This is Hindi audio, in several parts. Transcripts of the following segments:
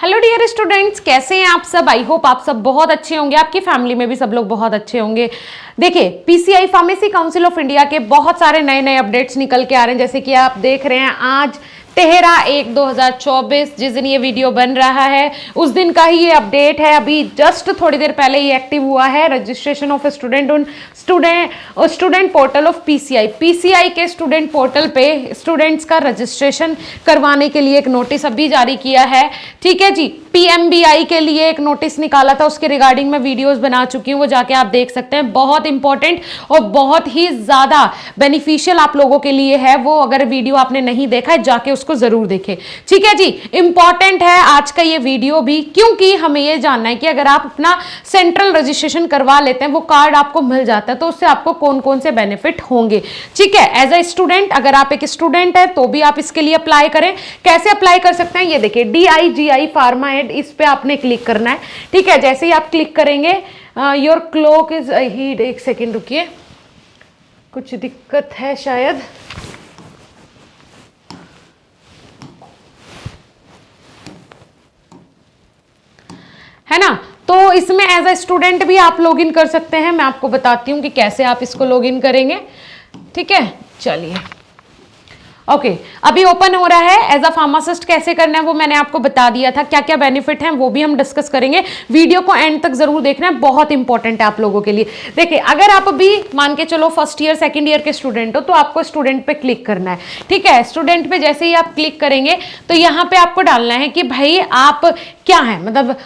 हेलो डियर स्टूडेंट्स, कैसे हैं आप सब। आई होप आप सब बहुत अच्छे होंगे, आपकी फैमिली में भी सब लोग बहुत अच्छे होंगे। देखिए, PCI pharmacy council of India के बहुत सारे नए नए अपडेट्स निकल के आ रहे हैं। जैसे कि आप देख रहे हैं आज 13/1/2024 जिस दिन ये वीडियो बन रहा है उस दिन का ही ये अपडेट है। अभी जस्ट थोड़ी देर पहले ये एक्टिव हुआ है registration of student on student portal of PCI के स्टूडेंट पोर्टल पे स्टूडेंट्स का रजिस्ट्रेशन करवाने के लिए एक नोटिस अभी जारी किया है। ठीक है जी, पीएमबीआई के लिए एक नोटिस निकाला था, उसके रिगार्डिंग मैं वीडियोस बना चुकी हूँ, वो जाके आप देख सकते हैं। बहुत इंपॉर्टेंट और बहुत ही ज्यादा बेनिफिशियल आप लोगों के लिए है वो। अगर वीडियो आपने नहीं देखा है जाके उसको जरूर देखें। ठीक है जी, इंपॉर्टेंट है आज का ये वीडियो भी, क्योंकि हमें ये जानना है कि अगर आप अपना सेंट्रल रजिस्ट्रेशन करवा लेते हैं, वो कार्ड आपको मिल जाता है, तो उससे आपको कौन कौन से बेनिफिट होंगे। ठीक है, एज ए स्टूडेंट, अगर आप एक स्टूडेंट है तो भी आप इसके लिए अप्लाई करें। कैसे अप्लाई कर सकते हैं, ये देखिए DIGI फार्मा एड, इस पे आपने क्लिक करना है। ठीक है, जैसे ही आप क्लिक करेंगे योर क्लॉक इज हीट, एक सेकेंड रुकिए, कुछ दिक्कत है शायद। है ना, तो इसमें एज अ स्टूडेंट भी आप लॉगिन कर सकते हैं। मैं आपको बताती हूँ कि कैसे आप इसको लॉगिन करेंगे। ठीक है, चलिए ओके, अभी ओपन हो रहा है। एज अ फार्मासिस्ट कैसे करना है वो मैंने आपको बता दिया था, क्या क्या बेनिफिट हैं वो भी हम डिस्कस करेंगे। वीडियो को एंड तक जरूर देखना है, बहुत इंपॉर्टेंट है आप लोगों के लिए। देखिए, अगर आप अभी मान के चलो फर्स्ट ईयर सेकंड ईयर के स्टूडेंट हो तो आपको स्टूडेंट पे क्लिक करना है। ठीक है, स्टूडेंट पे जैसे ही आप क्लिक करेंगे तो यहाँ पे आपको डालना है कि भाई आप क्या है, मतलब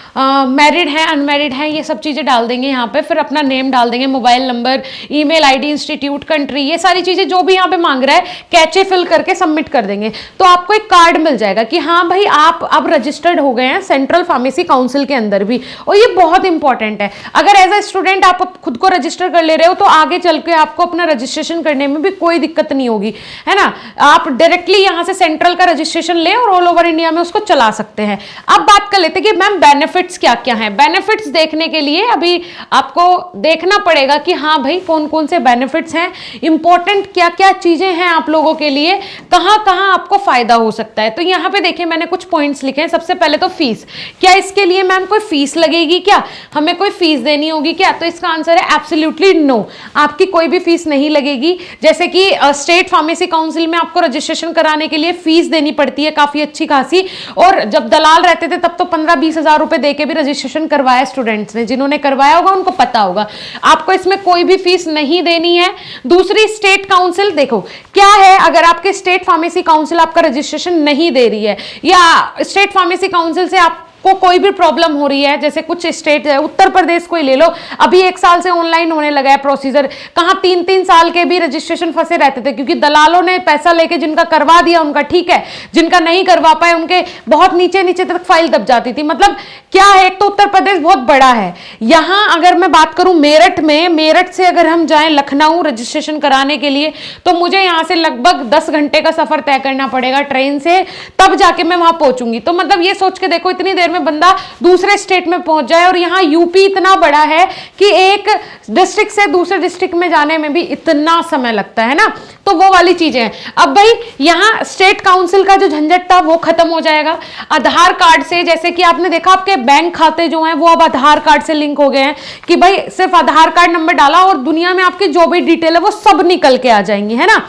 मैरिड है अनमैरिड है, ये सब चीजें डाल देंगे यहाँ पे। फिर अपना नेम डाल देंगे, mobile number, email ID, institute, country, ये सारी चीजें जो भी यहाँ पे मांग रहा है कैचे फिल करके सबमिट कर देंगे। तो आपको एक कार्ड मिल जाएगा कि हाँ भाई आप अब रजिस्टर्ड हो गए हैं सेंट्रल फार्मेसी काउंसिल के अंदर भी। और ये बहुत इंपॉर्टेंट है, अगर एज ए स्टूडेंट आप खुद को रजिस्टर कर ले रहे हो तो आगे चल के आपको अपना रजिस्ट्रेशन करने में भी कोई दिक्कत नहीं होगी, है ना। आप डायरेक्टली यहाँ से सेंट्रल का रजिस्ट्रेशन ले और ऑल ओवर इंडिया में उसको चला सकते हैं। अब बात कर लेते हैं कि मैम बेनिफिट्स क्या क्या है। बेनिफिट्स देखने के लिए अभी आपको देखना पड़ेगा कि हाँ भाई कौन कौन से बेनिफिट्स हैं, इंपॉर्टेंट क्या क्या चीजें हैं आप लोगों के लिए, कहां कहां आपको फायदा हो सकता है। तो यहां पे देखिए मैंने कुछ पॉइंट्स लिखे हैं। सबसे पहले तो फीस, क्या इसके लिए मैम कोई फीस लगेगी क्या, हमें कोई फीस देनी होगी क्या? तो इसका आंसर है एब्सोल्युटली नो, आपकी कोई भी फीस नहीं लगेगी। जैसे कि स्टेट फार्मेसी काउंसिल में आपको रजिस्ट्रेशन कराने के लिए फीस देनी पड़ती है काफी अच्छी खासी, और जब दलाल रहते थे तब तो 15-20 हजार रुपए देके भी रजिस्ट्रेशन करवाया स्टूडेंट्स ने, जिन्होंने करवाया होगा उनको पता होगा। आपको इसमें कोई भी फीस नहीं देनी है। दूसरी, स्टेट काउंसिल, देखो क्या है, अगर आपके स्टेट फार्मेसी काउंसिल आपका रजिस्ट्रेशन नहीं दे रही है या स्टेट फार्मेसी काउंसिल से आप को कोई भी प्रॉब्लम हो रही है, जैसे कुछ स्टेट है, उत्तर प्रदेश को ही ले लो, अभी 1 साल से ऑनलाइन होने लगा है प्रोसीजर, कहां 3-3 साल के भी रजिस्ट्रेशन फंसे रहते थे क्योंकि दलालों ने पैसा लेके जिनका करवा दिया उनका ठीक है, जिनका नहीं करवा पाए उनके बहुत नीचे नीचे तक फाइल दब जाती थी। मतलब क्या है, एक तो उत्तर प्रदेश बहुत बड़ा है। यहां अगर मैं बात करूं मेरठ में, मेरठ से अगर हम जाएं लखनऊ रजिस्ट्रेशन कराने के लिए तो मुझे यहां से लगभग 10 घंटे का सफर तय करना पड़ेगा ट्रेन से, तब जाके मैं वहां पहुंचूंगी। तो मतलब ये सोच के देखो इतनी देर में बंदा दूसरे स्टेट में पहुंच जाए, और यहाँ यूपी इतना बड़ा है कि एक डिस्ट्रिक्ट से दूसरे डिस्ट्रिक्ट में जाने में भी इतना समय लगता है ना, तो वो वाली चीजें हैं। अब भाई यहाँ स्टेट काउंसिल का जो झंझट था वो खत्म हो जाएगा। आधार कार्ड से, जैसे कि आपने देखा आपके बैंक खाते जो हैं वो अब आधार कार्ड से लिंक हो गए हैं कि भाई सिर्फ आधार कार्ड नंबर डाला और दुनिया में आपकी जो भी डिटेल है वो सब निकल के आ जाएंगी, है ना।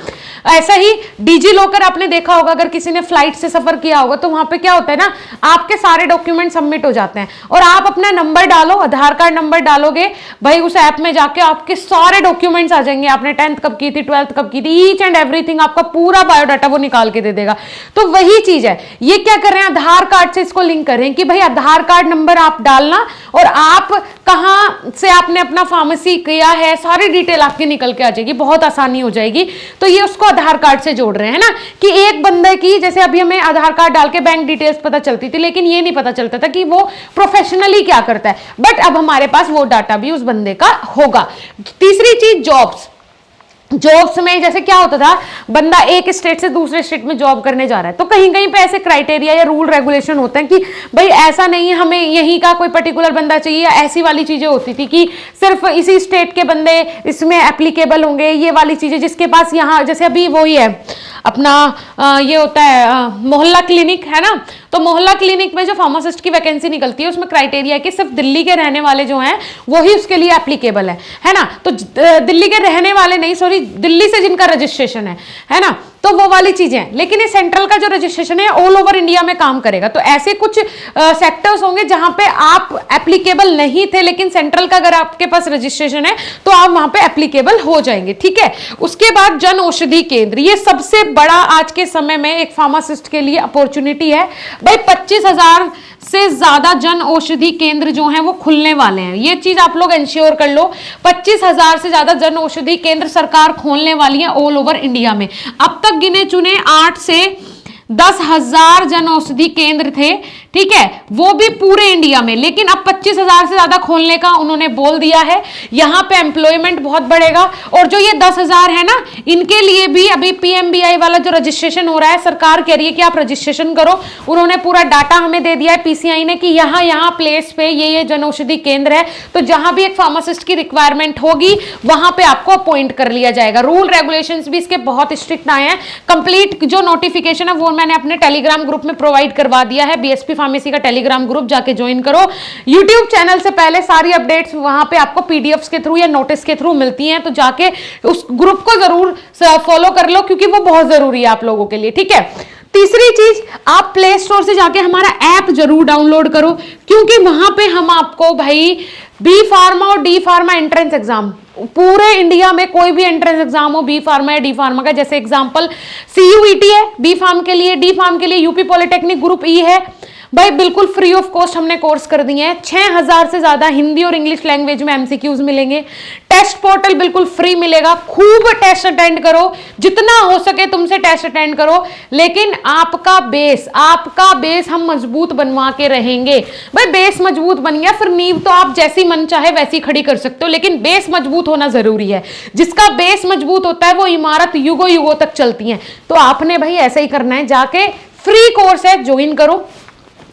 ऐसा ही डिजी लॉकर आपने देखा होगा, अगर किसी ने फ्लाइट से सफर किया होगा तो वहां पे क्या होता है ना, आपके सारे डॉक्यूमेंट सबमिट हो जाते हैं और आप अपना नंबर डालो, आधार कार्ड नंबर डालोगे भाई, उस ऐप में जाके आपके सारे डॉक्यूमेंट्स आ जाएंगे। आपने 10th कब की थी, 12th कब की थी, ईच एंड एवरीथिंग, आपका पूरा बायोडाटा वो निकाल के दे देगा। तो वही चीज है, ये क्या कर रहे हैं, आधार कार्ड से इसको लिंक कर रहे हैं कि भाई आधार कार्ड नंबर आप डालना और आप कहां से आपने अपना फार्मेसी किया है, सारी डिटेल आपकी निकल के आ जाएगी, बहुत आसानी हो जाएगी। तो ये उसको आधार कार्ड से जोड़ रहे हैं ना, कि एक बंदे की, जैसे अभी हमें आधार कार्ड डाल के बैंक डिटेल्स पता चलती थी, लेकिन ये नहीं पता चलता था कि वो प्रोफेशनली क्या करता है, बट अब हमारे पास वो डाटा भी उस बंदे का होगा। तीसरी चीज, जॉब्स में जैसे क्या होता था, बंदा एक स्टेट से दूसरे स्टेट में जॉब करने जा रहा है तो कहीं कहीं पे ऐसे क्राइटेरिया या रूल रेगुलेशन होते हैं कि भाई ऐसा नहीं है हमें यहीं का कोई पर्टिकुलर बंदा चाहिए, या ऐसी वाली चीजें होती थी कि सिर्फ इसी स्टेट के बंदे इसमें एप्लीकेबल होंगे, ये वाली चीजें जिसके पास यहाँ, जैसे अभी वो ही है अपना ये होता है मोहल्ला क्लिनिक, है ना, तो मोहल्ला क्लिनिक में जो फार्मासिस्ट की वैकेंसी निकलती है उसमें क्राइटेरिया है कि सिर्फ दिल्ली के रहने वाले जो हैं वही उसके लिए एप्लीकेबल है ना। तो दिल्ली के रहने वाले नहीं, सॉरी, दिल्ली से जिनका रजिस्ट्रेशन है ना, तो वो वाली चीजें। लेकिन ये सेंट्रल का जो रजिस्ट्रेशन है ऑल ओवर इंडिया में काम करेगा। तो ऐसे कुछ सेक्टर्स होंगे जहां पे आप एप्लीकेबल नहीं थे, लेकिन सेंट्रल का अगर आपके पास रजिस्ट्रेशन है तो आप वहां पे एप्लीकेबल हो जाएंगे, ठीक है। उसके बाद जन औषधि केंद्र, ये सबसे बड़ा आज के समय में एक फार्मासिस्ट के लिए अपॉर्चुनिटी है भाई। 25,000 से ज्यादा जन औषधि केंद्र जो हैं वो खुलने वाले हैं, ये चीज आप लोग इंश्योर कर लो। 25,000 से ज्यादा जन औषधि केंद्र सरकार खोलने वाली है ऑल ओवर इंडिया में। अब तक गिने चुने 8 से 10,000 जन औषधि केंद्र थे, ठीक है, वो भी पूरे इंडिया में। लेकिन अब 25,000 से ज्यादा खोलने का उन्होंने बोल दिया है। यहां पे एम्प्लॉयमेंट बहुत बढ़ेगा। और जो ये 10,000 है ना, इनके लिए भी अभी पीएमबीआई वाला जो रजिस्ट्रेशन हो रहा है, सरकार कह रही है कि आप रजिस्ट्रेशन करो। उन्होंने पूरा डाटा हमें दे दिया है पीसीआई ने कि यहाँ प्लेस पे ये जन औषधि केंद्र है। तो जहां भी एक फार्मासिस्ट की रिक्वायरमेंट होगी वहां पे आपको अपॉइंट कर लिया जाएगा। रूल रेगुलेशंस भी इसके बहुत स्ट्रिक्ट आए हैं। कंप्लीट जो नोटिफिकेशन है वो मैंने अपने टेलीग्राम ग्रुप में प्रोवाइड करवा दिया है। बीएसपी फार्मेसी का टेलीग्राम ग्रुप जाके ज्वाइन करो। यूट्यूब चैनल से पहले सारी अपडेट्स वहां पे आपको पीडीएफ्स के थ्रू या नोटिस के थ्रू मिलती हैं, तो जाके उस ग्रुप को जरूर फॉलो कर लो क्योंकि वो बहुत जरूरी है आप लोगों के लिए, ठीक है। तीसरी चीज, आप प्ले स्टोर से जाके हमारा ऐप जरूर डाउनलोड करो क्योंकि वहां पे हम आपको भाई बी फार्मा और डी फार्मा एंट्रेंस एग्जाम, पूरे इंडिया में कोई भी एंट्रेंस एग्जाम हो बी फार्मा या डी फार्मा का, जैसे एग्जांपल सीयूईटी है बी फार्म के लिए, डी फार्म के लिए यूपी पॉलिटेक्निक ग्रुप ई है भाई, बिल्कुल फ्री ऑफ कॉस्ट हमने कोर्स कर दिए हैं। 6,000 से ज्यादा हिंदी और इंग्लिश लैंग्वेज में एमसीक्यूज मिलेंगे। टेस्ट पोर्टल बिल्कुल फ्री मिलेगा। खूब टेस्ट अटेंड करो, जितना हो सके तुमसे टेस्ट अटेंड करो, लेकिन आपका बेस हम मजबूत बनवा के रहेंगे। भाई बेस मजबूत बन गया, फिर नींव तो आप जैसी मन चाहे वैसी खड़ी कर सकते हो, लेकिन बेस मजबूत होना जरूरी है। जिसका बेस मजबूत होता है वो इमारत युगों युगों तक चलती है। तो आपने भाई ऐसा ही करना है, जाके फ्री कोर्स है ज्वाइन करो।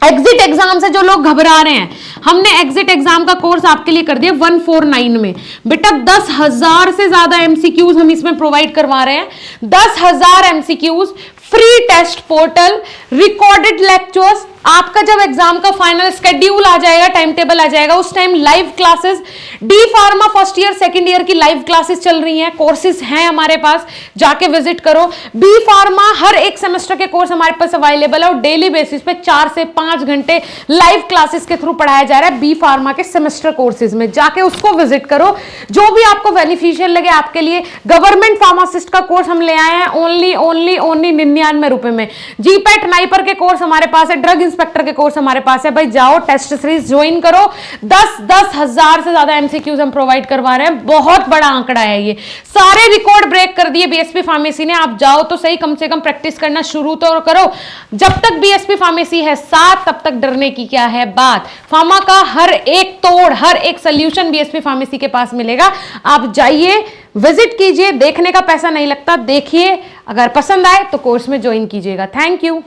एग्जिट एग्जाम से जो लोग घबरा रहे हैं, हमने एग्जिट एग्जाम का कोर्स आपके लिए कर दिया 149 में। बेटा 10,000 से ज्यादा एमसीक्यूज हम इसमें प्रोवाइड करवा रहे हैं। 10,000 MCQs, free test portal, recorded lectures. आपका जब एग्जाम का फाइनल शेड्यूल आ जाएगा, टाइम टेबल आ जाएगा, उस time live classes, D pharma first year second year की लाइव क्लासेस चल रही हैं, कोर्सेज हैं हमारे पास, जाके विजिट करो। बी फार्मा हर एक सेमेस्टर के कोर्स हमारे पास अवेलेबल है और डेली बेसिस पे 4 से 5 घंटे लाइव क्लासेस के थ्रू पढ़ाया जा रहा है बी फार्मा के सेमेस्टर कोर्सेज में, जाके उसको विजिट करो। जो भी आपको बेनिफिशियल लगे आपके लिए। गवर्नमेंट फार्मासिस्ट का कोर्स हम ले आए हैं ओनली 99 रुपए में। जीपैट नाइपर के कोर्स हमारे पास है, ड्रग इंस्पेक्टर के कोर्स हमारे पास है। भाई जाओ टेस्ट सीरीज ज्वाइन करो। 10,000 से ज्यादा एमसीक्यूज हम प्रोवाइड करवा रहे हैं। बहुत बड़ा आंकड़ा है ये, सारे रिकॉर्ड ब्रेक कर दिए बीएसपी फार्मेसी ने। आप जाओ तो सही, कम से कम प्रैक्टिस करना शुरू तो करो। जब तक बीएसपी फार्मेसी है साथ, तब तक डरने की क्या है बात। फार्मा का हर एक तोड़, हर एक सोल्यूशन बीएसपी फार्मेसी के पास मिलेगा। आप जाइए, विजिट कीजिए, देखने का पैसा नहीं लगता, देखिए, अगर पसंद आए तो कोर्स में ज्वाइन कीजिएगा। Thank you.